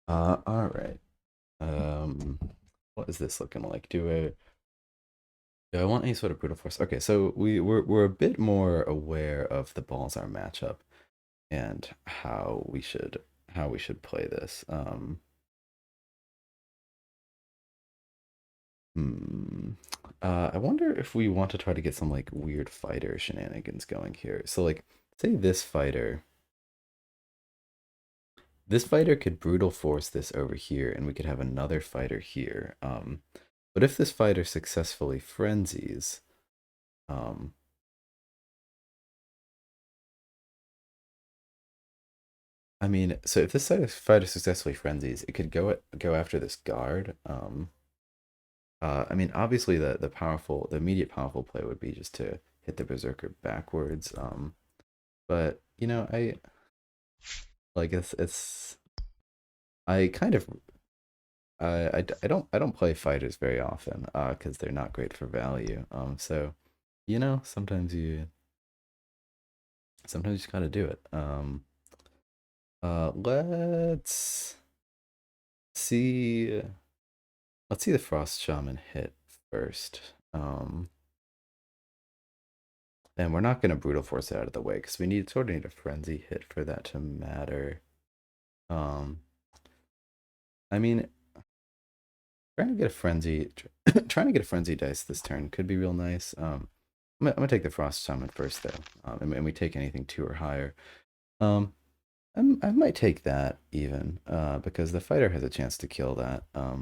All right. Um, what is this looking like? Do I want any sort of brutal force? Okay, so we're a bit more aware of the Balzar matchup and how we should play this. Hmm. I wonder if we want to try to get some like weird fighter shenanigans going here. So like, say this fighter could brutal force this over here, and we could have another fighter here. But if this fighter successfully frenzies, um, I mean, so if this fighter successfully frenzies, it could go after this guard. I mean, obviously the immediate powerful play would be just to hit the berserker backwards. But you know, I like it's I kind of I don't play fighters very often because they're not great for value. So you know, sometimes you just gotta do it. Let's see. Let's see the Frost Shaman hit first. And we're not gonna Brutal Force it out of the way because we sort of need a Frenzy hit for that to matter. Um, I mean, trying to get a Frenzy, trying to get a Frenzy dice this turn could be real nice. I'm gonna take the Frost Shaman first though, and we take anything 2 or higher. Um, I might take that even, because the fighter has a chance to kill that. And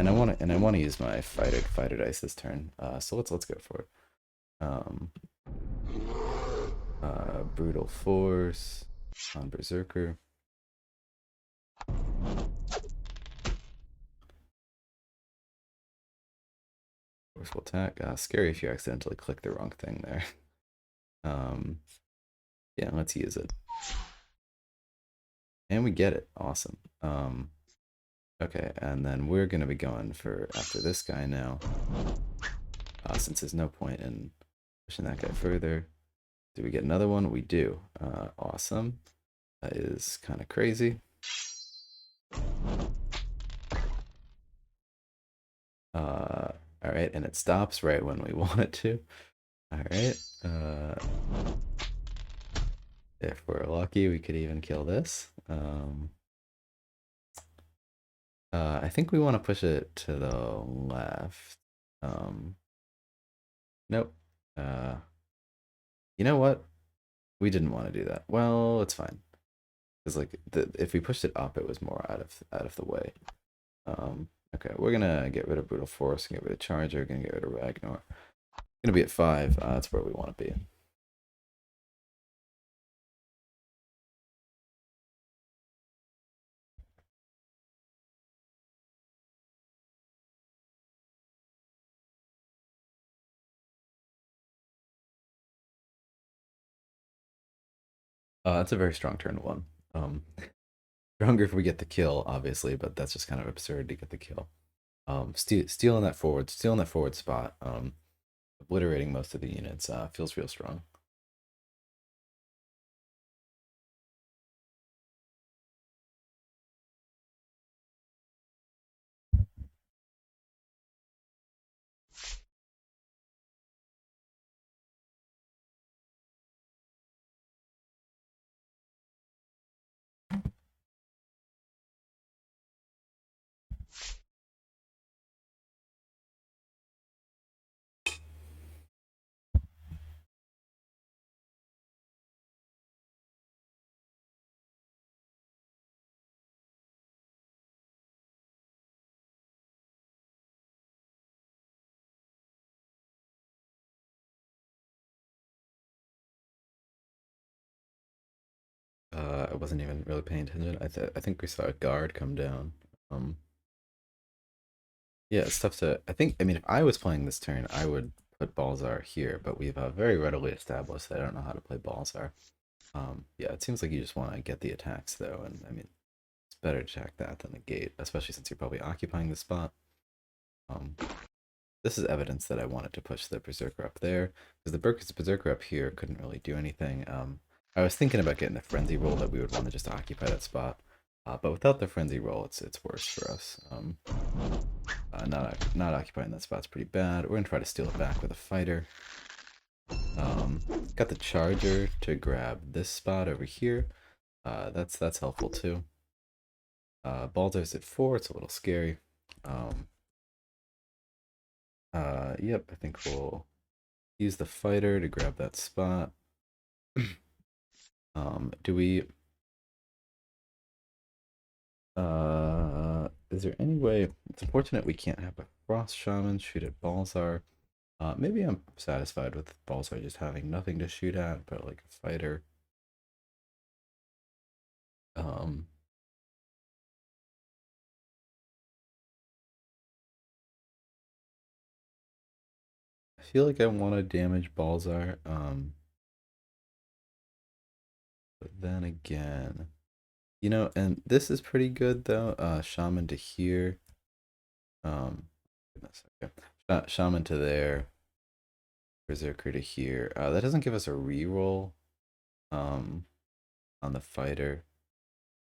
I want to use my fighter dice this turn. So let's go for it. Um, Brutal Force on Berserker. Forceful attack. Scary if you accidentally click the wrong thing there. Um, yeah, let's use it. And we get it. Awesome. Okay, and then we're gonna be going for after this guy now. Since there's no point in pushing that guy further. Do we get another one? We do. Awesome. That is kind of crazy. All right, and it stops right when we want it to. All right. If we're lucky, we could even kill this. I think we want to push it to the left. Um, nope. Uh, you know what? We didn't want to do that. Well, it's fine. Because like if we pushed it up, it was more out of the way. Okay, we're gonna get rid of Brutal Force, get rid of Charger, gonna get rid of Ragnar. Gonna be at 5. That's where we want to be. That's a very strong turn 1. Um, stronger if we get the kill, obviously, but that's just kind of absurd to get the kill. Stealing that forward spot, obliterating most of the units, feels real strong. I wasn't even really paying attention. I think we saw a guard come down. Um, yeah, it's tough to. I mean, if I was playing this turn, I would put Balzar here, but we've very readily established that I don't know how to play Balzar. Yeah, it seems like you just want to get the attacks though, and I mean, it's better to attack that than the gate, especially since you're probably occupying the spot. Um, this is evidence that I wanted to push the Berserker up there, because the Berserker up here couldn't really do anything. I was thinking about getting the Frenzy roll that we would want to just occupy that spot. But without the frenzy roll, it's worse for us. Not occupying that spot's pretty bad. We're gonna try to steal it back with a fighter. Got the charger to grab this spot over here. That's helpful too. Balder's at 4. It's a little scary. Yep. I think we'll use the fighter to grab that spot. Do we? Is there any way? It's unfortunate we can't have a frost shaman shoot at Balzar. Maybe I'm satisfied with Balzar just having nothing to shoot at, but like a fighter. Um, I feel like I want to damage Balzar. But then again, and this is pretty good though. Shaman to here. Goodness, okay. Shaman to there. Berserker to here. That doesn't give us a reroll. On the fighter.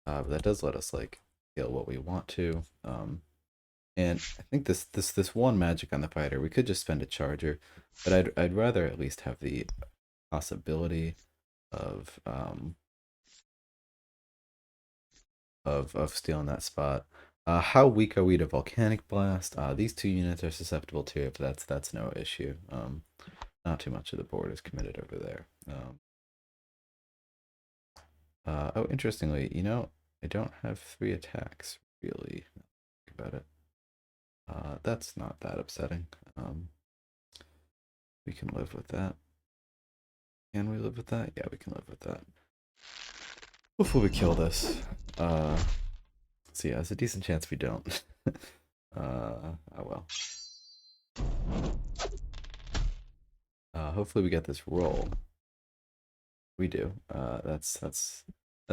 But that does let us like kill what we want to. And I think this one magic on the fighter, we could just spend a charger, but I'd rather at least have the possibility of stealing that spot. How weak are we to volcanic blast? These two units are susceptible to it, but that's no issue. Not too much of the board is committed over there. Oh, interestingly, I don't have 3 attacks really. Think about it. That's not that upsetting. We can live with that. Can we live with that? Yeah, we can live with that. Hopefully we kill this. So yeah, there's a decent chance we don't. Oh well. Hopefully we get this roll. We do. That's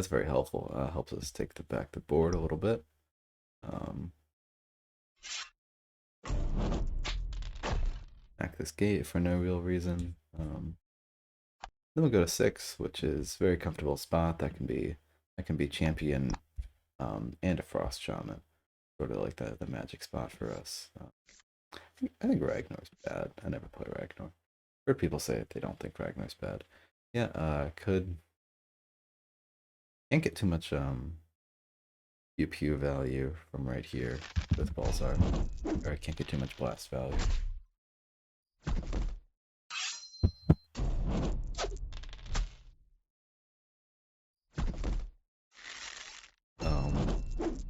very helpful. Helps us take back the board a little bit. Hack this gate for no real reason. Then we'll go to 6, which is a very comfortable spot. That can be champion, and a frost shaman, sort of like the magic spot for us. I think Ragnar's bad. I never play Ragnar. Heard people say they don't think Ragnar's bad. Yeah, can't get too much pew pew value from right here with Balzar, or I can't get too much blast value.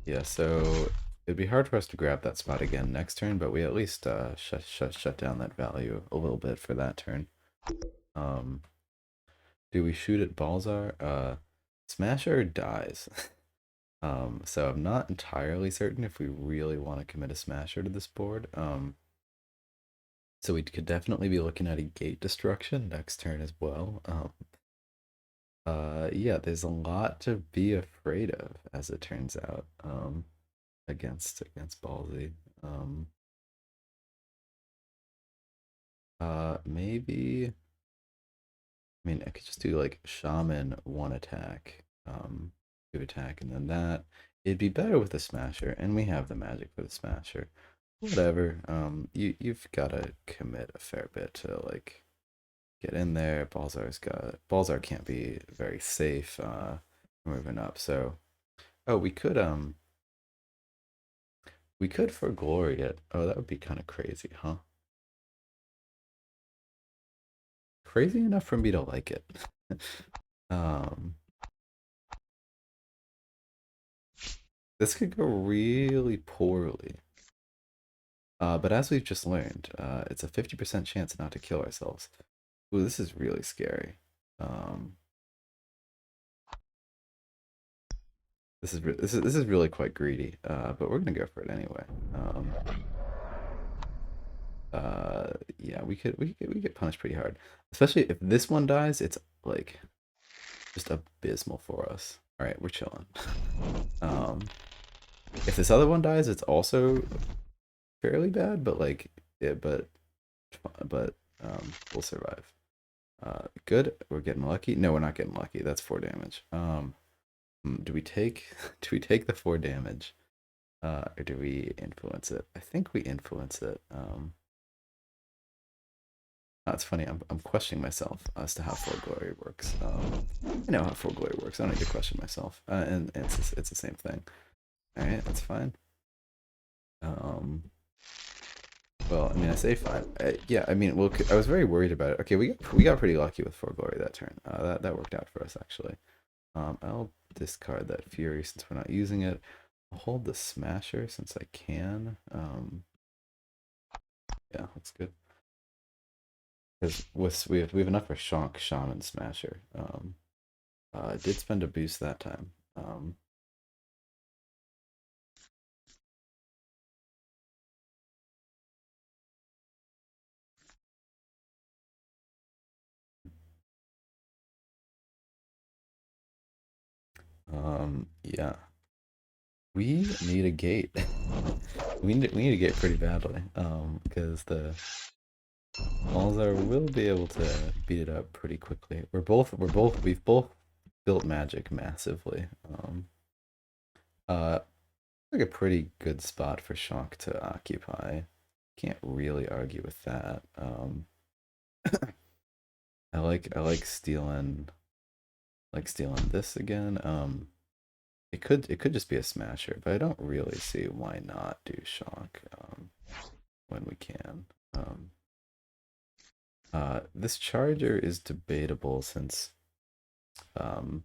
Yeah, so it'd be hard for us to grab that spot again next turn, but we at least shut down that value a little bit for that turn. Do we shoot at Balzar? Smasher dies. So I'm not entirely certain if we really want to commit a Smasher to this board. So we could definitely be looking at a gate destruction next turn as well. Yeah, there's a lot to be afraid of, as it turns out, against Ballsy. Maybe. I mean, I could just do like Shaman 1 attack, 2 attack, and then that. It'd be better with the Smasher, and we have the magic for the Smasher. Whatever. You've got to commit a fair bit to like get in there. Balzar can't be very safe moving up. So, oh, we could for glory it. Oh, that would be kind of crazy, huh? Crazy enough for me to like it. um, this could go really poorly. But as we've just learned, it's a 50% chance not to kill ourselves. Ooh, this is really scary. This is really quite greedy. But we're gonna go for it anyway. Yeah, we get punished pretty hard, especially if this one dies. It's like just abysmal for us. All right, we're chilling. If this other one dies, it's also fairly bad, but like, yeah, but we'll survive. Good. We're getting lucky. No, we're not getting lucky. That's 4 damage. Do we take do we take the 4 damage? Or do we influence it? I think we influence it. It's funny. I'm questioning myself as to how Full Glory works. I know how Full Glory works. I don't need to question myself. And it's the same thing. All right, that's fine. Um, well, I mean, I say fine. Yeah, I mean, well, I was very worried about it. Okay, we got pretty lucky with Full Glory that turn. That worked out for us actually. I'll discard that Fury since we're not using it. I'll hold the Smasher since I can. Yeah, that's good. Because we have enough for Shonk, Shaman, Smasher. I did spend a boost that time. Yeah, we need a gate. We need a gate pretty badly. Because the Malzar will be able to beat it up pretty quickly. We've both built magic massively. Uh, like a pretty good spot for Shonk to occupy. Can't really argue with that. I like stealing this again. It could just be a smasher, but I don't really see why not do Shock when we can. Um, this charger is debatable since um,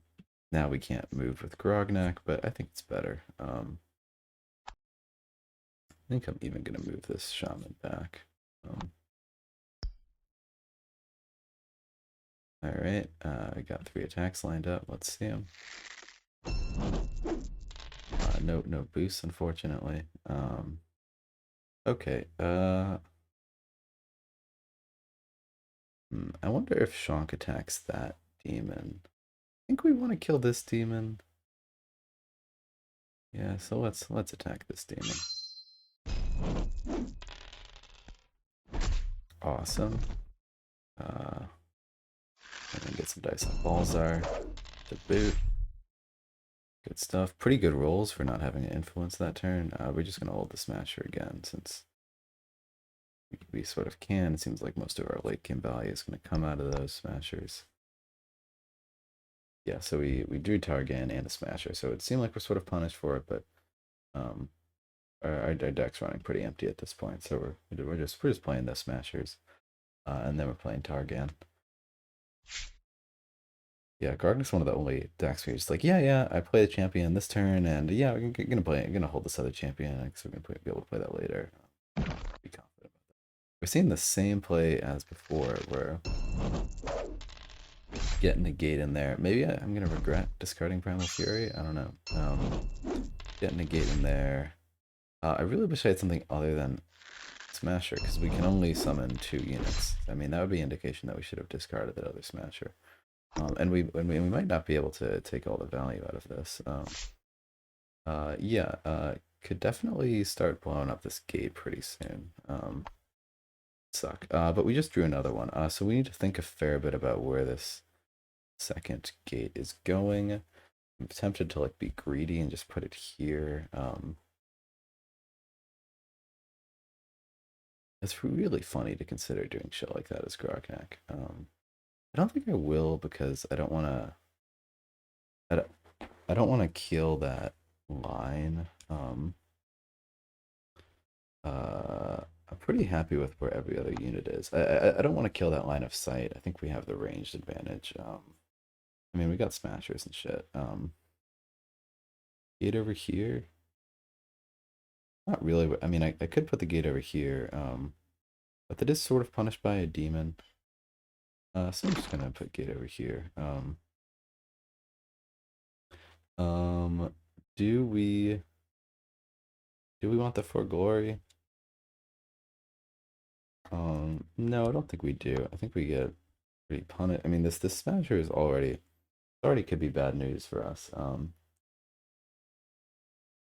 now we can't move with Grognak, but I think it's better. I think I'm even gonna move this shaman back. All right, I got 3 attacks lined up. Let's see them. No boosts, unfortunately. Okay. I wonder if Shonk attacks that demon. I think we want to kill this demon. Yeah, so let's attack this demon. Awesome. And then get some dice on Balzar to boot. Good stuff. Pretty good rolls for not having an influence that turn. We're just gonna hold the Smasher again since we sort of can. It seems like most of our late game value is gonna come out of those Smashers. Yeah, so we drew Targan and a Smasher, so it seemed like we're sort of punished for it, but um, our deck's running pretty empty at this point, so we're just playing the Smashers, and then we're playing Targan. Yeah, Gargnak's one of the only decks where you're just like, yeah, I play the champion this turn, and yeah, we're gonna hold this other champion, because we're gonna be able to play that later. Be confident about that. We're seeing the same play as before, where get negate in there. Maybe I'm gonna regret discarding Primal Fury. I don't know. Get negate in there. I really wish I had something other than Smasher, because we can only summon 2 units. I mean, that would be indication that we should have discarded that other Smasher. And we might not be able to take all the value out of this. Yeah, could definitely start blowing up this gate pretty soon. Suck. But we just drew another one. So we need to think a fair bit about where this second gate is going. I'm tempted to like be greedy and just put it here. It's really funny to consider doing shit like that as Grognak. I don't think I will because I don't want to. I don't want to kill that line. I'm pretty happy with where every other unit is. I don't want to kill that line of sight. I think we have the ranged advantage. I mean, we got smashers and shit. Gate over here. Not really. I mean, I could put the gate over here. But that is sort of punished by a demon. So I'm just gonna put gate over here. Um, do we want the for glory? No, I don't think we do. I think we get pretty punished. I mean, this smasher is already could be bad news for us.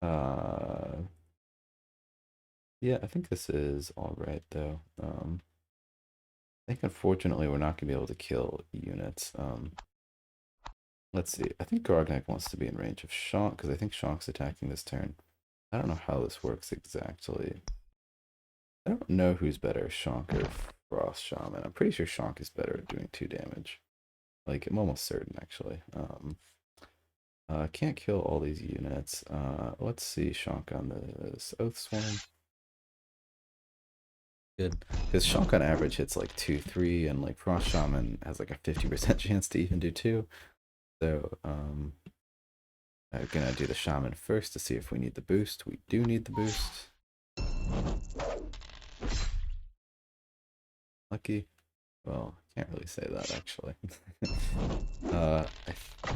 Uh, yeah, I think this is all right though. I think unfortunately we're not gonna be able to kill units. Let's see. I think Grognak wants to be in range of Shonk because I think Shonk's attacking this turn. I don't know how this works exactly. I don't know who's better, Shonk or Frost Shaman. I'm pretty sure Shonk is better at doing 2 damage. Like, I'm almost certain, actually. Can't kill all these units. Let's see Shonk on this Oath Swarm. Good. Because Shonk on average hits like 2, 3, and like Frost Shaman has like a 50% chance to even do 2. So, I'm gonna do the Shaman first to see if we need the boost. We do need the boost. Lucky. Well, can't really say that actually. uh,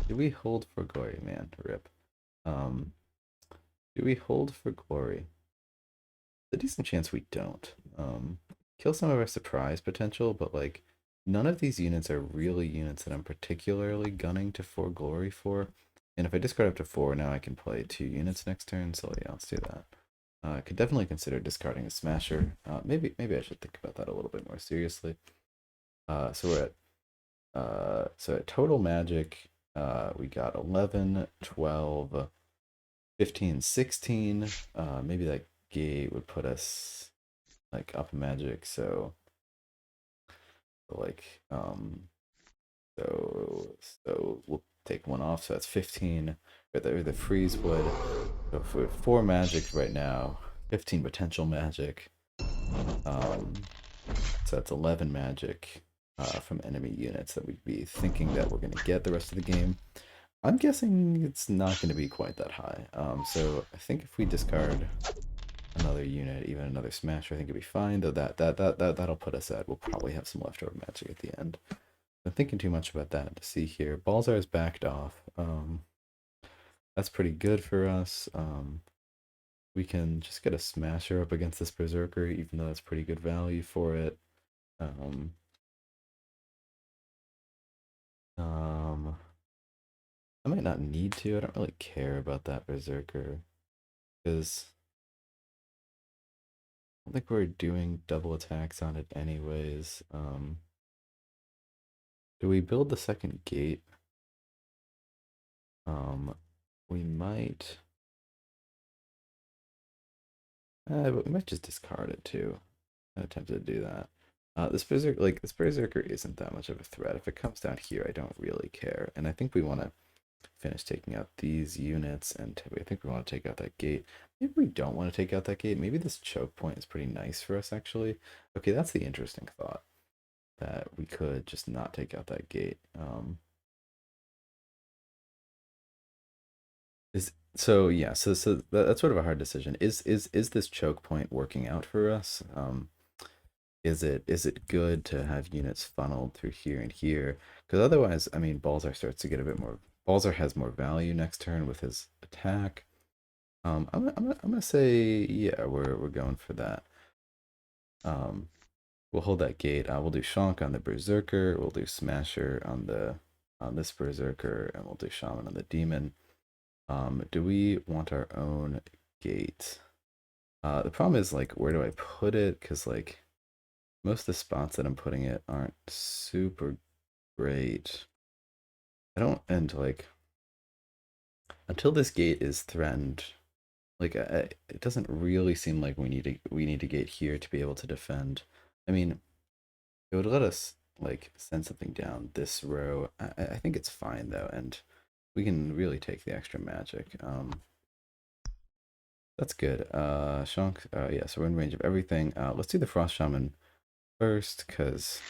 do we hold for glory, man? Rip. Um, do we hold for glory? A decent chance we don't. Kill some of our surprise potential, but like none of these units are really units that I'm particularly gunning to for glory for. And if I discard up to 4, now I can play 2 units next turn. So yeah, let's do that. I could definitely consider discarding a smasher. Maybe I should think about that a little bit more seriously. So we're at so at total magic, we got 11, 12, 15, 16. Maybe that gate would put us like up magic. So like so we'll take 1 off. So that's 15. Or the freeze would. So if we have 4 magic right now, 15 potential magic. So that's 11 magic from enemy units that we'd be thinking that we're going to get the rest of the game. I'm guessing it's not going to be quite that high. So I think if we discard another unit, even another smasher, I think it'd be fine. Though that'll put us at, we'll probably have some leftover magic at the end. I'm thinking too much about that to see here. Balzar is backed off. That's pretty good for us. We can just get a smasher up against this berserker, even though that's pretty good value for it. Um, I might not need to. I don't really care about that berserker because I don't think we're doing double attacks on it anyways. Do we build the second gate? We might. But we might just discard it too. I'm tempted to do that. This berserker isn't that much of a threat. If it comes down here, I don't really care. And I think we want to finish taking out these units, and I think we want to take out that gate. Maybe we don't want to take out that gate. Maybe this choke point is pretty nice for us, actually. Okay, that's the interesting thought, that we could just not take out that gate. So that's sort of a hard decision. Is this choke point working out for us? Is it good to have units funneled through here and here? Because otherwise, I mean, Balzar starts to get a bit more. Balzar has more value next turn with his attack. I'm gonna say yeah, we're going for that. We'll hold that gate. We'll do Shank on the Berserker. We'll do Smasher on this Berserker, and we'll do Shaman on the Demon. Do we want our own gate? The problem is like, where do I put it? Because like most of the spots that I'm putting it aren't super great. I don't, and like until this gate is threatened, like it doesn't really seem like we need a gate here to be able to defend. I mean, it would let us like send something down this row. I think it's fine though, and we can really take the extra magic. That's good. Shank, yeah, so we're in range of everything. Let's do the Frost Shaman first, because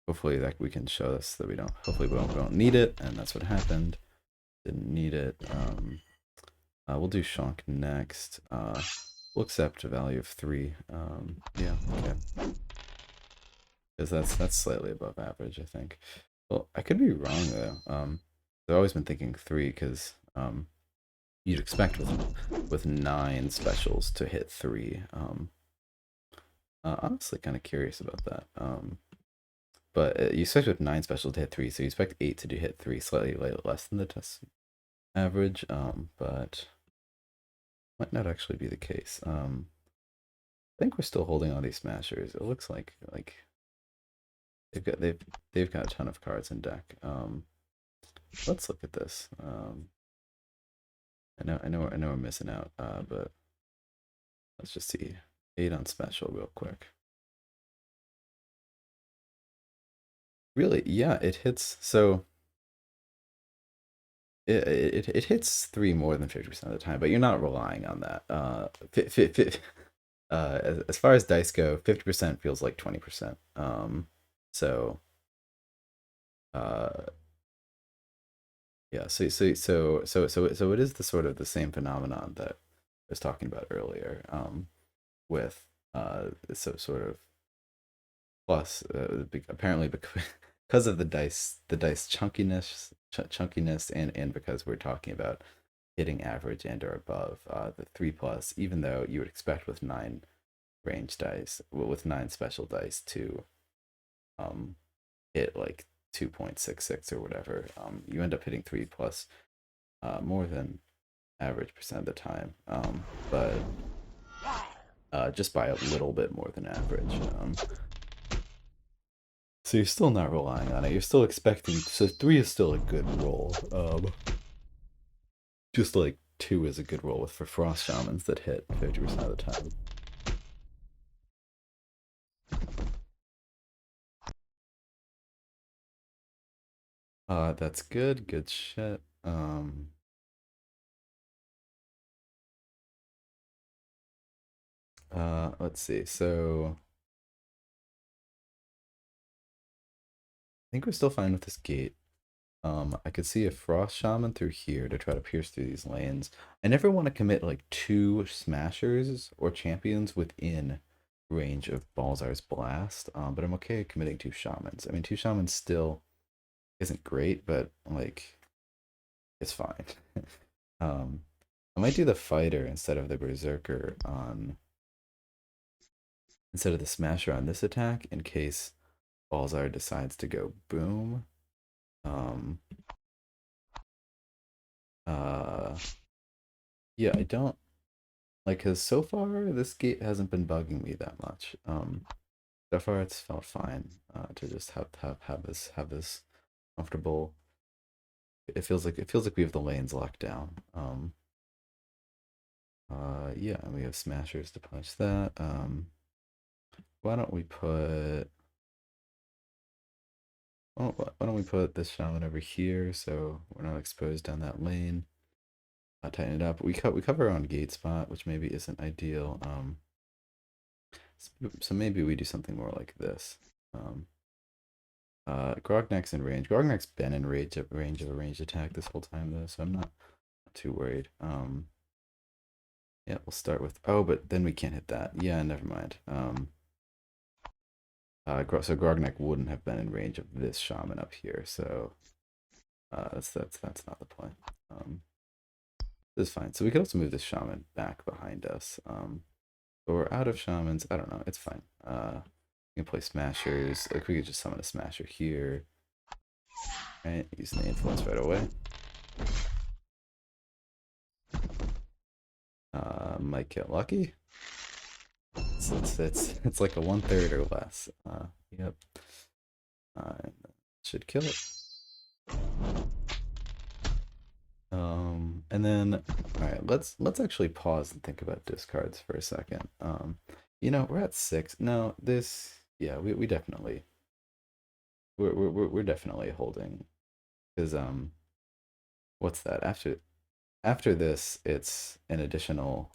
hopefully that we can show us that we don't, hopefully we don't need it, and that's what happened. Didn't need it. We'll do Shank next. We'll accept a value of 3. Yeah, okay. Because that's slightly above average, I think. Well, I could be wrong though. I've always been thinking 3 because you'd expect with 9 specials to hit 3. Honestly, kind of curious about that. But you expect with 9 specials to hit 3, so you expect 8 to do hit 3, slightly less than the test average. But might not actually be the case. I think we're still holding on these smashers. It looks like they've got a ton of cards in deck. let's look at this. I know we're missing out, but let's just see. 8 on special real quick. Really, yeah, it hits. So it hits 3 more than 50% of the time, but you're not relying on that. As far as dice go, 50% feels like 20%. So uh, yeah, so it is the sort of the same phenomenon that I was talking about earlier. With so sort of plus apparently because of the dice chunkiness, and because we're talking about hitting average and or above, the 3 plus, even though you would expect with 9 range dice, with 9 special dice to um hit like 2.66 or whatever, you end up hitting 3 plus more than average percent of the time, but just by a little bit more than average. So you're still not relying on it. You're still expecting. So 3 is still a good roll. Just like 2 is a good roll for frost shamans that hit 50% of the time. That's good. Good shit. Let's see. So I think we're still fine with this gate. I could see a frost shaman through here to try to pierce through these lanes. I never want to commit like 2 smashers or champions within range of Balzar's blast. But I'm okay committing 2 shamans. I mean, 2 shamans still isn't great, but like it's fine. I might do the fighter instead of the berserker on instead of the smasher on this attack in case Balzar decides to go boom. Um, yeah, I don't like because so far this gate hasn't been bugging me that much. So far it's felt fine. To just have this comfortable. It feels like we have the lanes locked down. Yeah, and we have smashers to punch that. Why don't we put why don't we put this shaman over here so we're not exposed down that lane. Tighten it up. We cover our own gate spot, which maybe isn't ideal. So maybe we do something more like this. Grognak's in range. Grognak's been in range of a ranged attack this whole time though, so I'm not too worried. Yeah, we'll start with. Oh, but then we can't hit that. Yeah, never mind. So Grognak wouldn't have been in range of this shaman up here, so that's not the point. This is fine. So we could also move this shaman back behind us. But we're out of shamans. I don't know. It's fine. We can play smashers. Like we could just summon a smasher here. Right, using the influence right away. Might get lucky. It's like a 1/3 or less. Yep. Should kill it. And then, all right, let's actually pause and think about discards for a second. We're at 6. No, yeah, we definitely we're definitely holding because what's that after this it's an additional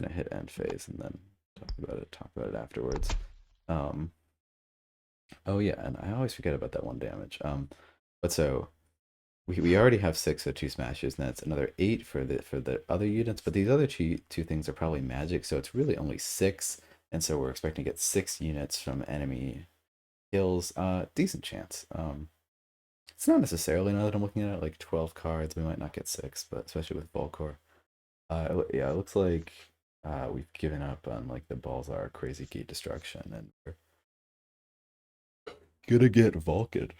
gonna hit end phase and then talk about it afterwards. Oh yeah, and I always forget about that 1 damage. But so we already have 6 or 2 smashes, and that's another 8 for the other units. But these other two things are probably magic, so it's really only 6, and so we're expecting to get 6 units from enemy kills. Decent chance. It's not necessarily, now that I'm looking at it, like 12 cards, we might not get 6, but especially with Volcor. Yeah, it looks like we've given up on like the Balzar crazy gate destruction, and we're gonna get Vulcan.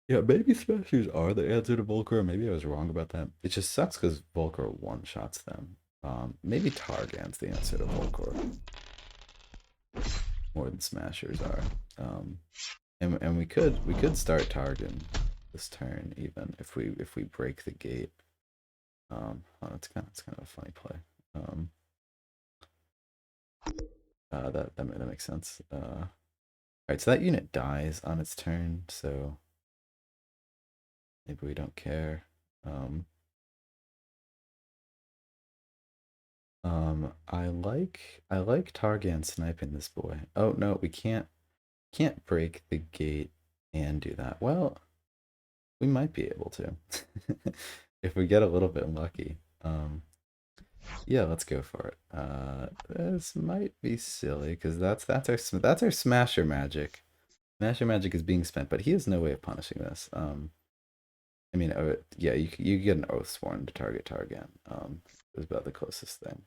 Yeah, maybe Smashers are the answer to Volcor. Maybe I was wrong about that. It just sucks because Volcor one-shots them. Maybe Targan's the answer to Volcor. More than Smashers are. And we could start Targan this turn, even if we break the gate. Oh, that's kind of a funny play. Um, that makes sense. All right, so that unit dies on its turn, so maybe we don't care. Um, I like Targan sniping this boy. Oh no, we can't break the gate and do that. Well, we might be able to if we get a little bit lucky. Yeah, let's go for it. This might be silly because that's our smasher magic. Smasher magic is being spent, but he has no way of punishing this. I mean, yeah, you get an oath sworn to target Targan. It was about the closest thing.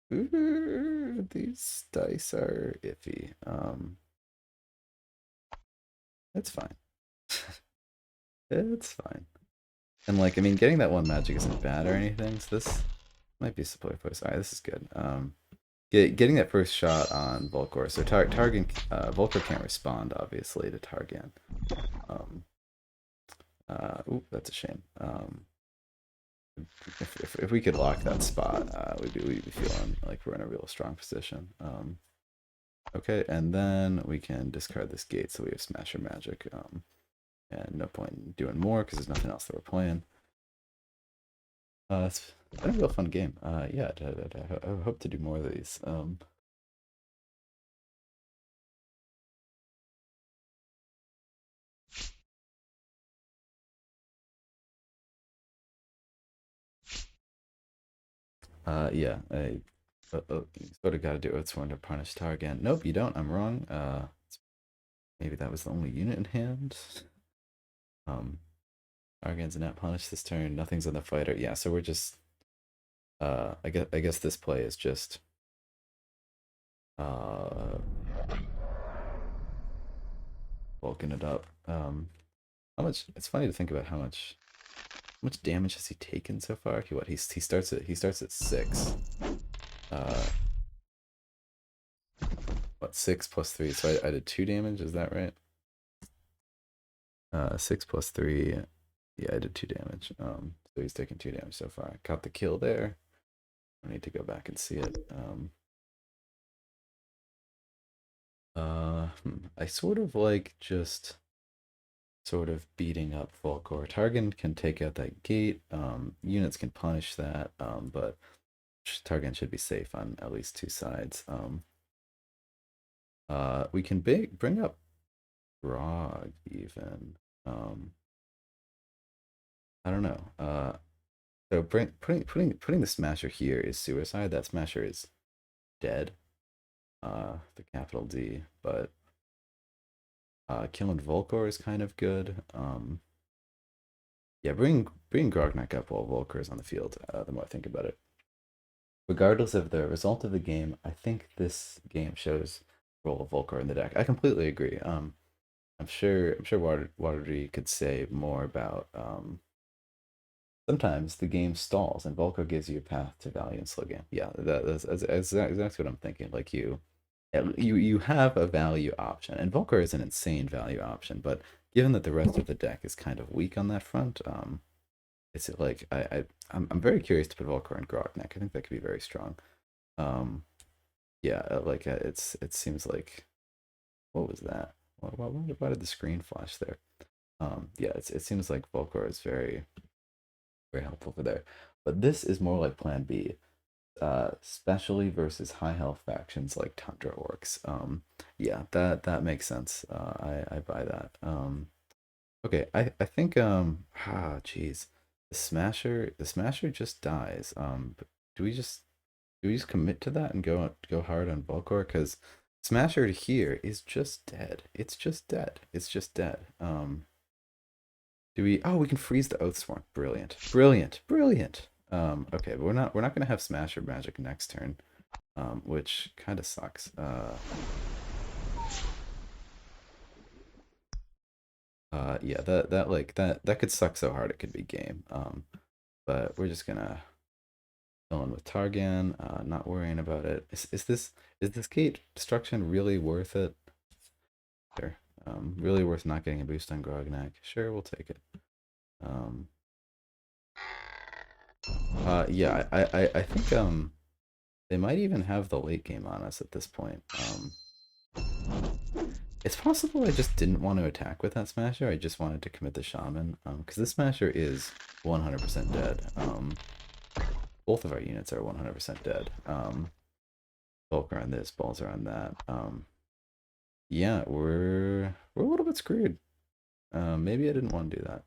These dice are iffy. It's fine. It's fine. And like, I mean, getting that one magic isn't bad or anything. So this might be support for us. All right, this is good. Getting that first shot on Volkor. So Targan, Volkor can't respond obviously to Targan. Um, ooh, that's a shame. If we could lock that spot, we'd be feeling like we're in a real strong position. Okay, and then we can discard this gate so we have Smasher Magic. And no point in doing more because there's nothing else that we're playing. It's been a real fun game. Yeah, I hope to do more of these. Yeah, you sort of got to do Oathsworn to punish Targan. Nope, you don't. I'm wrong. Maybe that was the only unit in hand. Um, Targan's not punished this turn. Nothing's on the fighter. Yeah, so we're just. I guess this play is just. Uh, bulking it up. How much? It's funny to think about how much damage has he taken so far? He starts at 6. Uh, what 6 plus 3? So I did 2 damage. Is that right? 6 plus 3. Yeah, I did 2 damage. So he's taken 2 damage so far. Caught the kill there. I need to go back and see it. I sort of like just sort of beating up Volkor. Targan can take out that gate. Units can punish that. But Targan should be safe on at least 2 sides. We can bring up Grog even. I don't know. So putting the Smasher here is suicide. That Smasher is dead. The capital D, but killing Volkor is kind of good. Yeah, bring Grognak up while Volkor is on the field. The more I think about it, regardless of the result of the game, I think this game shows the role of Volkor in the deck. I completely agree. I'm sure Watery could say more about sometimes the game stalls and Volkor gives you a path to value in slow game. Yeah, that's exactly what I'm thinking. Like you have a value option, and Volkor is an insane value option, but given that the rest of the deck is kind of weak on that front, it's like I'm very curious to put Volkor in Grognak. I think that could be very strong. Um, yeah, like it seems like what was that? Why did the screen flash there? Yeah, it seems like Volkor is very very helpful for there, but this is more like Plan B. Especially versus high health factions like Tundra Orcs. Yeah, that makes sense. I buy that. Okay, I think geez, the Smasher just dies. Do we just do we just commit to that and go hard on Volkor? Because Smasher here is just dead. It's just dead. It's just dead. Do we? Oh, we can freeze the Oathsworn. Brilliant, brilliant, brilliant. Okay, but we're not gonna have Smasher Magic next turn, which kind of sucks. Yeah, that could suck so hard it could be game. But we're just gonna fill in with Targan, not worrying about it. Is this gate destruction really worth it? Sure. Really worth not getting a boost on Grognak. Sure, we'll take it. Um, yeah, I think they might even have the late game on us at this point. It's possible I just didn't want to attack with that Smasher. I just wanted to commit the Shaman. Because this Smasher is 100% dead. Both of our units are 100% dead. Bulk are on this, balls are on that. Yeah, we're a little bit screwed. Maybe I didn't want to do that.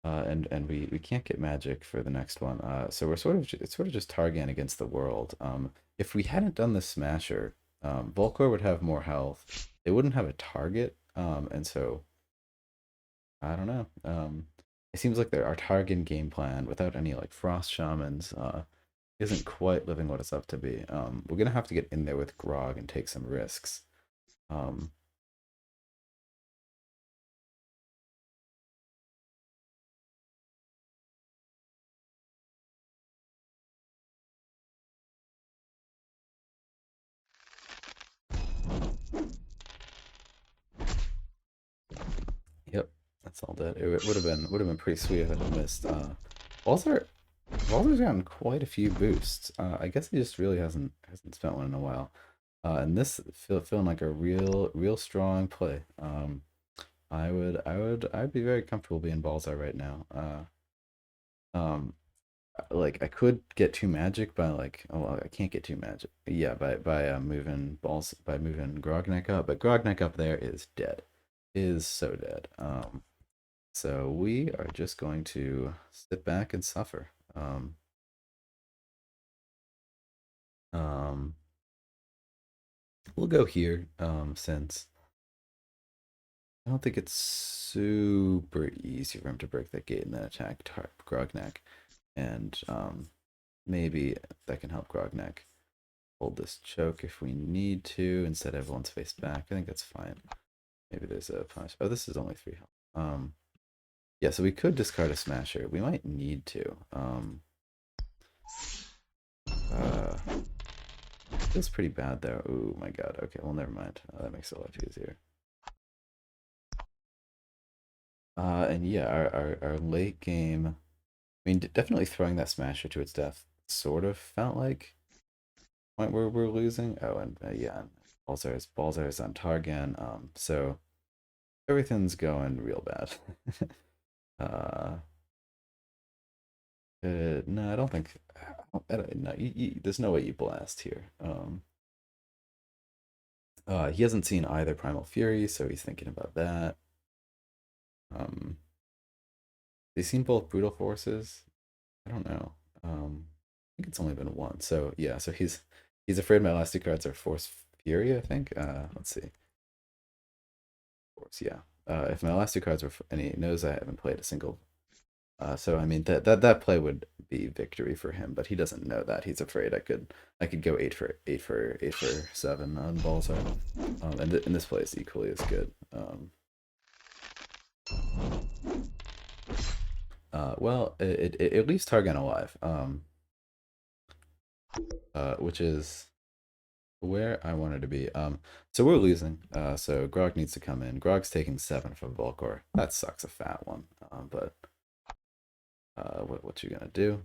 And we can't get magic for the next one. So we're it's sort of just Targan against the world. If we hadn't done the Smasher, Volkor would have more health. They wouldn't have a target. And so I don't know. It seems like our Targan game plan without any like Frost Shamans isn't quite living what it's up to be. We're gonna have to get in there with Grog and take some risks. Um, yep, that's all dead. It would have been pretty sweet if I had missed. Balzar Balzar's gotten quite a few boosts. I guess he just really hasn't spent one in a while. And this feeling like a real strong play. I'd be very comfortable being Balzar right now. Um, like I could get two magic by like oh well, I can't get two magic. Yeah, by moving balls by moving Grognak up, but Grognak up there is dead. Is so dead. So we are just going to sit back and suffer. Um, we'll go here. Since I don't think it's super easy for him to break that gate and then attack Grognak, and maybe that can help Grognak hold this choke if we need to. Instead, everyone's face back. I think that's fine. Maybe there's a punish. Oh, this is only 3 health. Yeah, so we could discard a Smasher. We might need to. Uh, feels pretty bad though. Oh my god. Okay, well, never mind. That makes it a lot easier. And yeah, our late game. I mean, definitely throwing that Smasher to its death sort of felt like a point where we're losing. Oh, and yeah, Balzar's on Targan. So everything's going real bad. uh, no, I don't think. No, there's no way you blast here. He hasn't seen either Primal Fury, so he's thinking about that. Um, he's seen both Brutal Forces. I don't know. I think it's only been one. So yeah, so he's afraid my last two cards are Force Fury. I think. Let's see. Force, yeah. If my last two cards were, and he knows I haven't played a single. So I mean that play would be victory for him, but he doesn't know that. He's afraid I could go 8 for 7 on Balzar. And this play is equally as good. Well, it leaves Targan alive. Which is where I wanted to be. So we're losing. So Grog needs to come in. Grog's taking 7 from Volkor. That sucks a fat one. But what you gonna do?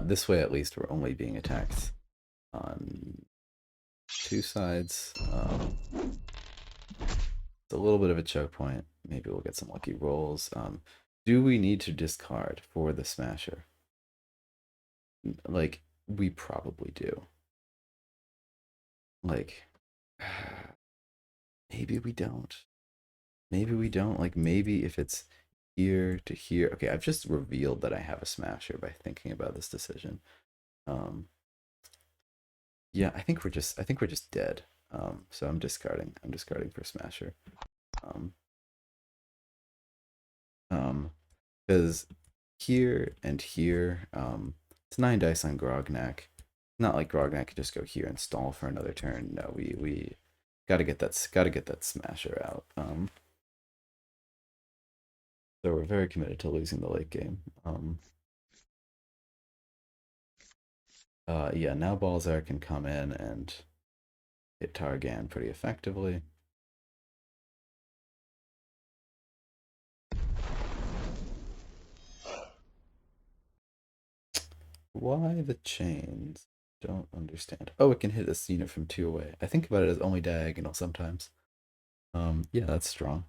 This way at least we're only being attacked on 2 sides. It's a little bit of a choke point. Maybe we'll get some lucky rolls. Do we need to discard for the Smasher? Like, we probably do. Like, maybe we don't. Maybe we don't. Like, maybe if it's here to here. Okay, I've just revealed that I have a Smasher by thinking about this decision. Um, yeah, I think we're just dead. So I'm discarding. I'm discarding for Smasher. Um, um, because here and here, it's 9 dice on Grognak. Not like Grognak could just go here and stall for another turn. No, we gotta get that Smasher out. So we're very committed to losing the late game. Yeah, now Balzar can come in and hit Targan pretty effectively. Why the chains? Don't understand. Oh, it can hit this unit from 2 away. I think about it as only diagonal sometimes. Yeah, that's strong.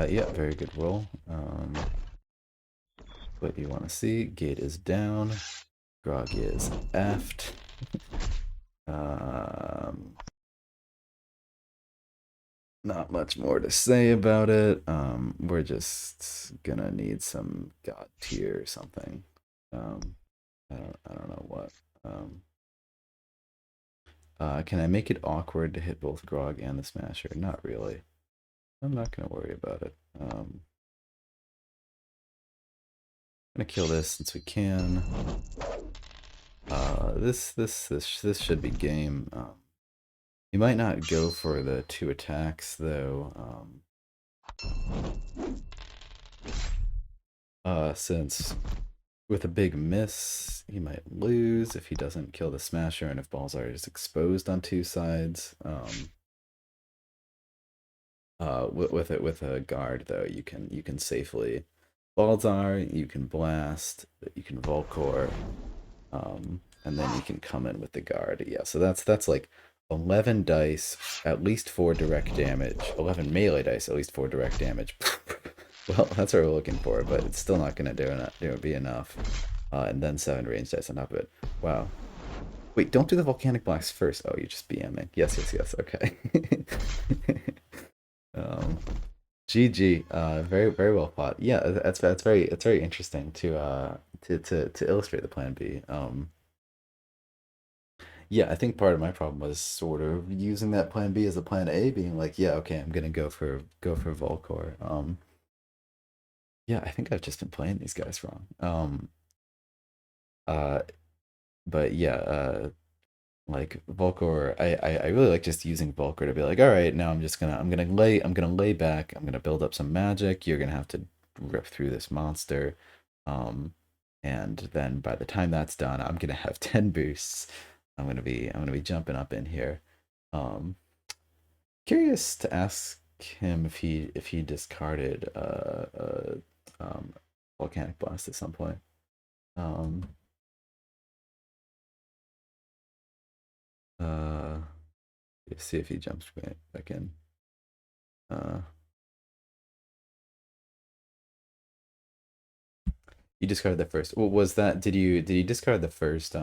Yeah, very good roll. What you want to see? Gate is down. Grog is aft. Um, Not much more to say about it. We're just gonna need some god tier or something. Um, I don't know what. Um, can I make it awkward to hit both Grog and the Smasher? Not really. I'm not gonna worry about it. Gonna kill this since we can. This should be game. You might not go for the 2 attacks though. Since with a big miss, he might lose if he doesn't kill the Smasher and if Balzar is exposed on 2 sides. With a guard though, you can safely Balzar, you can blast, you can Volcor, and then you can come in with the guard. Yeah, so that's like 11 dice, at least 4 direct damage. 11 melee dice, at least 4 direct damage. Well, that's what we're looking for, but it's still not gonna be enough. And then 7 range dice on top of it. Wow. Wait, don't do the volcanic blast first. Oh, you're just BMing. Yes, yes, yes. Okay. um, GG. Very, very well fought. Yeah, that's very interesting to illustrate the plan B. Yeah, I think part of my problem was sort of using that plan B as a plan A, being like, yeah, okay, I'm gonna go for Volcor. Yeah, I think I've just been playing these guys wrong. Uh, but yeah, like Volcor, I really like just using Volcor to be like, all right, now I'm gonna lay back, I'm gonna build up some magic. You're gonna have to rip through this monster, um, and then by the time that's done, I'm gonna have 10 boosts. I'm gonna be jumping up in here. Um, Curious to ask him if he discarded volcanic blast at some point. Um, uh, let's see if he jumps back in. Uh, you discarded the first. What was that? Did you discard the first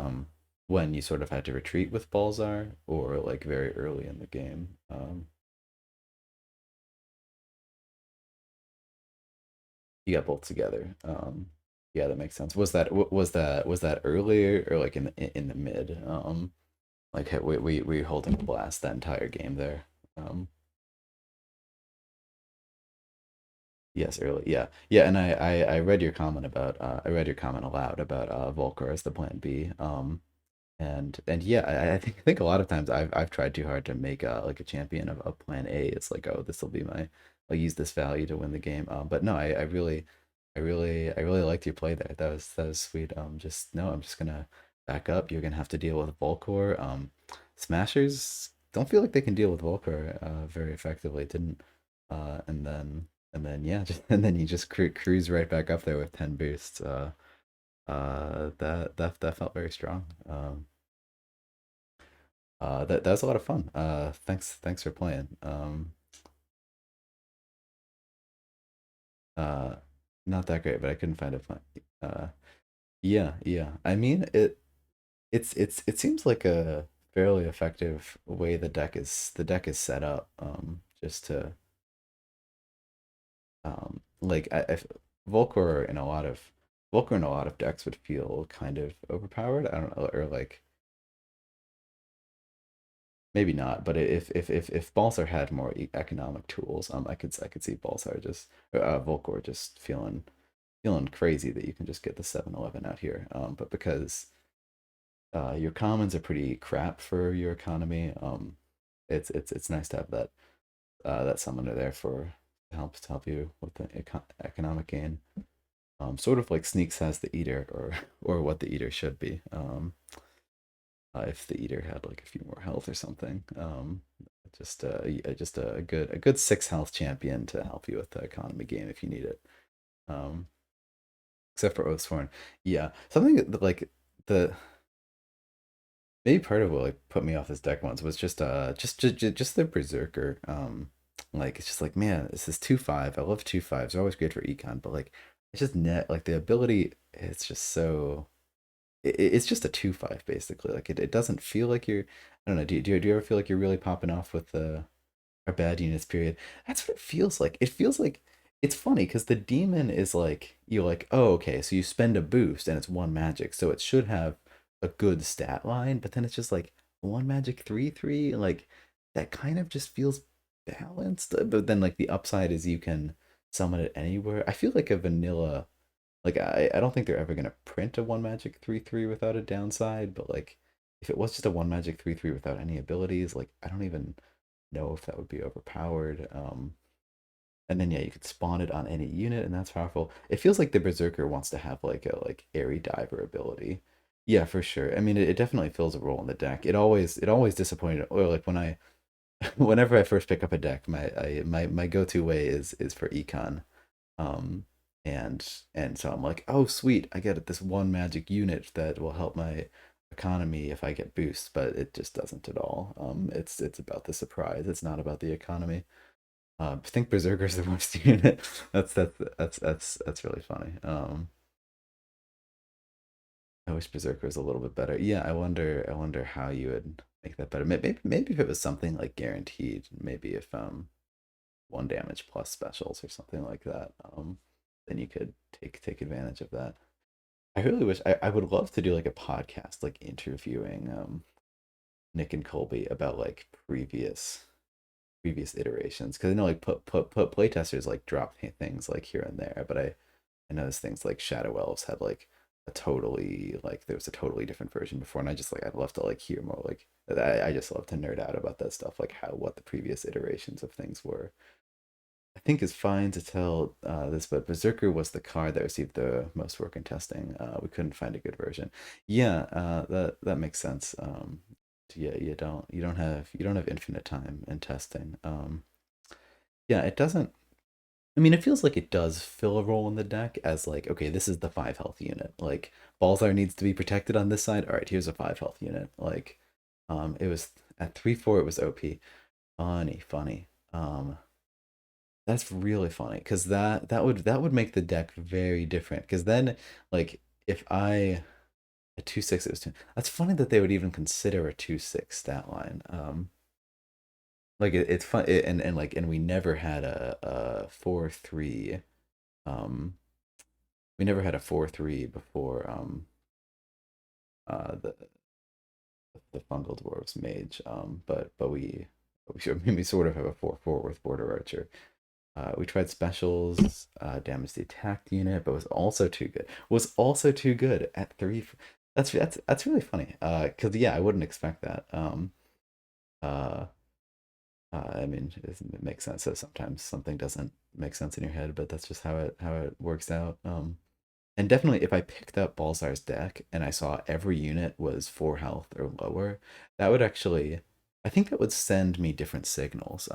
when you sort of had to retreat with Balzar or like very early in the game? You got both together. Yeah, that makes sense. Was that earlier or like in the mid? Like we holding blast that entire game there. Um, yes, early. Yeah, yeah. And I read your comment about I read your comment aloud about Volker as the plan B. And yeah, I think a lot of times I've tried too hard to make like a champion of Plan A. It's like, oh, this will be my, I'll use this value to win the game. But no, I really liked your play there. That was sweet. Just no, I'm just gonna back up. You're gonna have to deal with Volcor. Smashers don't feel like they can deal with Volcor very effectively. Didn't. And then yeah, just and then you just cruise right back up there with 10 boosts. That felt very strong. That was a lot of fun. Thanks for playing. Uh, Not that great, but I couldn't find it fun. Uh, yeah, yeah. I mean, it seems like a fairly effective way the deck is set up. Just to like Volcor in a lot of Volcor in a lot of decks would feel kind of overpowered. I don't know, or like maybe not, but if Balsar had more economic tools, I could see Balsar just Volcor just feeling crazy that you can just get the 7-11 out here. But because Your commons are pretty crap for your economy. It's nice to have that summoner there for help you with the economic gain. Sort of like Sneaks has the Eater, or what the Eater should be. If the Eater had like a few more health or something. Just a good 6 health champion to help you with the economy game if you need it. Um, except for Oathsworn, yeah, something like the maybe part of what like put me off this deck once was just the Berserker. Like it's just like, man, this is 2/5. I love 2/5s. They're always great for econ, but like it's just net like the ability. It's just so. It's just a 2/5 basically. Like it doesn't feel like you're. I don't know. Do you ever feel like you're really popping off with the or bad units period? That's what it feels like. It feels like it's funny because the demon is like you're like, oh, okay, so you spend a boost and it's one magic, so it should have a good stat line, but then it's just like one magic 3/3, like that kind of just feels balanced. But then like the upside is you can summon it anywhere. I feel like a vanilla, like I don't think they're ever gonna print a one magic 3/3 without a downside, but like if it was just a one magic 3/3 without any abilities, like I don't even know if that would be overpowered. And then yeah, you could spawn it on any unit, and that's powerful. It feels like the Berserker wants to have like a like airy diver ability. Yeah, for sure. I mean, it definitely fills a role in the deck. It always disappointed. Or like when I whenever I first pick up a deck, my go-to way is for econ. Um, and so I'm like, oh sweet, I get this one magic unit that will help my economy if I get boosts, but it just doesn't at all. It's about the surprise. It's not about the economy. I think Berserker's the worst unit. That's really funny. I wish Berserker was a little bit better. Yeah, I wonder how you would make that better. Maybe if it was something like guaranteed. Maybe if 1 damage plus specials or something like that. Then you could take advantage of that. I really wish I would love to do like a podcast, like interviewing Nick and Colby about like previous iterations, because I know like put playtesters like drop things like here and there, but I noticed things like Shadow Elves had like a totally like there was a totally different version before, and I just like I'd love to like hear more like I just love to nerd out about that stuff, like how what the previous iterations of things were. I think it's fine to tell this, but Berserker was the card that received the most work in testing. We couldn't find a good version. Yeah, that makes sense. Yeah, you don't have infinite time in testing. Yeah, it doesn't. I mean, it feels like it does fill a role in the deck as like, okay, this is the 5 health unit. Like Balzar needs to be protected on this side. All right, here's a 5 health unit. Like, it was at 3/4. It was OP. Funny. That's really funny because that would make the deck very different. Because then, like, if I a 2/6, it was two. That's funny that they would even consider a 2/6 stat line. Like it's fun, and we never had a 4/3. Um, we never had a 4/3 before the fungal dwarves mage. But we sort of have a 4/4 with border archer. We tried specials, damage the attack unit, but was also too good. Was also too good at three. That's really funny. Cause yeah, I wouldn't expect that. Uh, I mean, it makes sense that sometimes something doesn't make sense in your head, but that's just how it works out. And definitely, if I picked up Balzar's deck and I saw every unit was 4 health or lower, that would actually, I think that would send me different signals.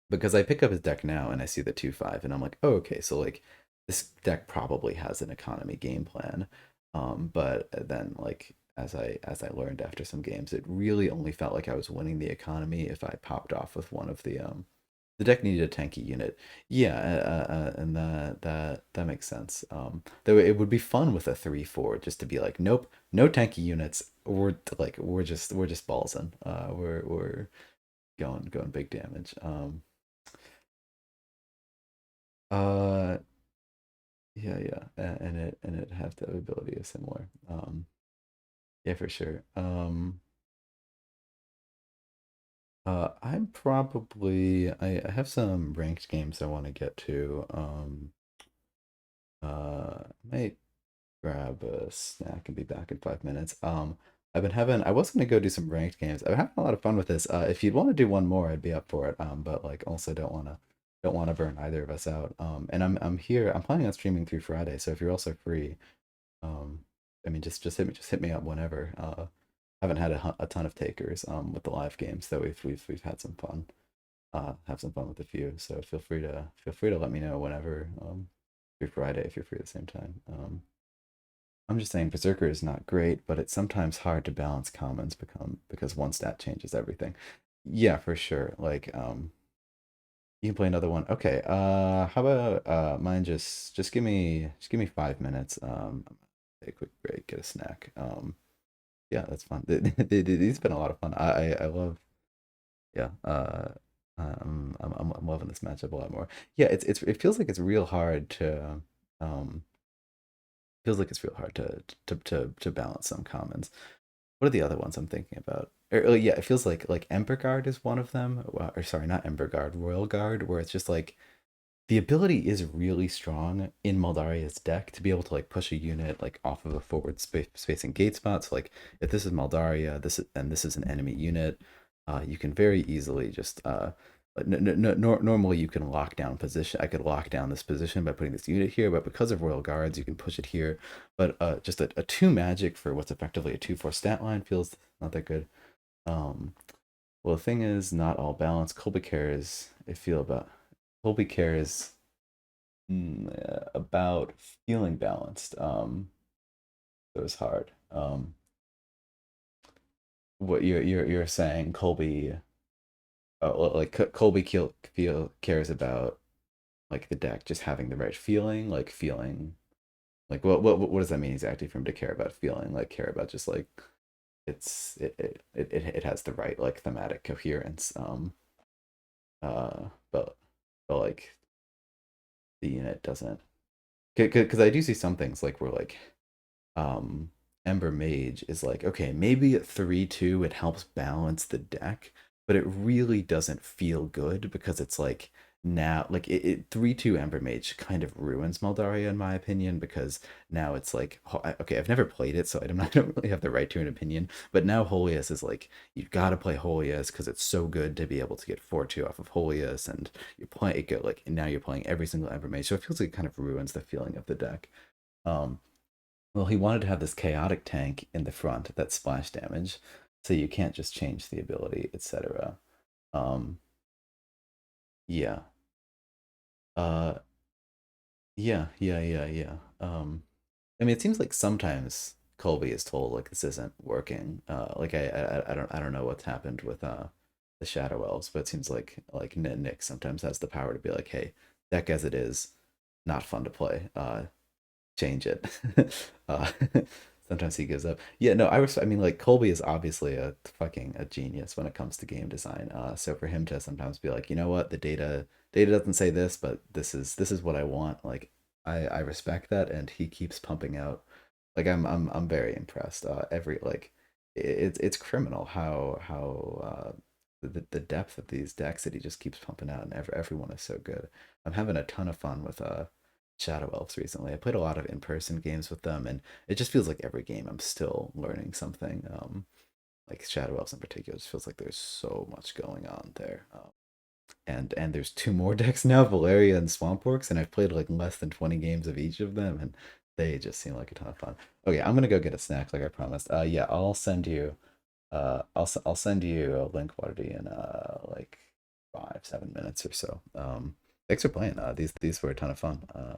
Because I pick up his deck now and I see the 2/5 and I'm like, oh, okay, so like this deck probably has an economy game plan. But then like as I learned after some games, it really only felt like I was winning the economy if I popped off with one of the deck needed a tanky unit. Yeah, and that makes sense. Though it would be fun with a 3/4 just to be like, nope, no tanky units. We're just ballsing. We're going big damage. Uh, yeah, yeah, and it has the ability is similar. Yeah, for sure. I'm probably I have some ranked games I want to get to. Might grab a snack and be back in 5 minutes. I was gonna go do some ranked games. I've been having a lot of fun with this. If you'd want to do one more, I'd be up for it. But like also don't wanna burn either of us out. And I'm here. I'm planning on streaming through Friday, so if you're also free, um, I mean, just hit me up whenever. Haven't had a ton of takers with the live games, though we've had some fun. Have some fun with a few. So feel free to let me know whenever through Friday if you're free at the same time. I'm just saying Berserker is not great, but it's sometimes hard to balance commons because one stat changes everything. Yeah, for sure. Like you can play another one. Okay. How about mine just give me 5 minutes. Take a quick break, get a snack. Yeah, that's fun. These been a lot of fun. I love yeah. I'm loving this matchup a lot more. Yeah, it feels like it's real hard to um feels like it's real hard to balance some commons. What are the other ones I'm thinking about? Yeah, it feels like Ember Guard is one of them. Well, or sorry, not Ember Guard, Royal Guard, where it's just like the ability is really strong in Maldaria's deck to be able to like push a unit like off of a forward spacing gate spot. So like if this is Maldaria, this is an enemy unit, you can very easily just normally you can lock down position. I could lock down this position by putting this unit here, but because of Royal Guards, you can push it here. But just a two magic for what's effectively a 2/4 stat line feels not that good. Um, well, the thing is, not all balance. Colby cares. I feel about Colby cares about feeling balanced. It was hard. What you're saying, Colby, Colby feel cares about like the deck just having the right feeling, like feeling like what does that mean exactly for him to care about feeling? Like care about just like it has the right like thematic coherence. But like the unit doesn't. Because I do see some things like where like um Ember Mage is like, okay, maybe at 3/2 it helps balance the deck, but it really doesn't feel good because it's like now like it 3/2 Ember Mage kind of ruins Maldaria in my opinion because now it's like okay, I've never played it, so I don't really have the right to an opinion, but now Holius is like you've got to play Holius because it's so good to be able to get 4/2 off of Holius, and you're playing it go like and now you're playing every single Ember Mage, so it feels like it kind of ruins the feeling of the deck. Um, well, he wanted to have this chaotic tank in the front that splash damage, so you can't just change the ability, etc. Um, yeah. Uh, yeah. I mean, it seems like sometimes Colby is told like this isn't working. Like I don't know what's happened with the Shadow Elves, but it seems like Nick sometimes has the power to be like, hey, deck as it is, not fun to play. Change it. uh, sometimes he gives up. Yeah, no, I mean, like Colby is obviously a genius when it comes to game design. So for him to sometimes be like, you know what, the data doesn't say this, but this is what I want. Like, I respect that, and he keeps pumping out. Like, I'm very impressed. Every like, it's criminal how the depth of these decks that he just keeps pumping out, and everyone is so good. I'm having a ton of fun with Shadow Elves recently. I played a lot of in-person games with them, and it just feels like every game I'm still learning something. Like Shadow Elves in particular, it just feels like there's so much going on there. And there's two more decks now, Valeria and Swampworks, and I've played like less than 20 games of each of them, and they just seem like a ton of fun. Okay, I'm gonna go get a snack like I promised. Yeah, I'll send you a link, Waterdy, in like 5 7 minutes or so. Thanks for playing. These were a ton of fun.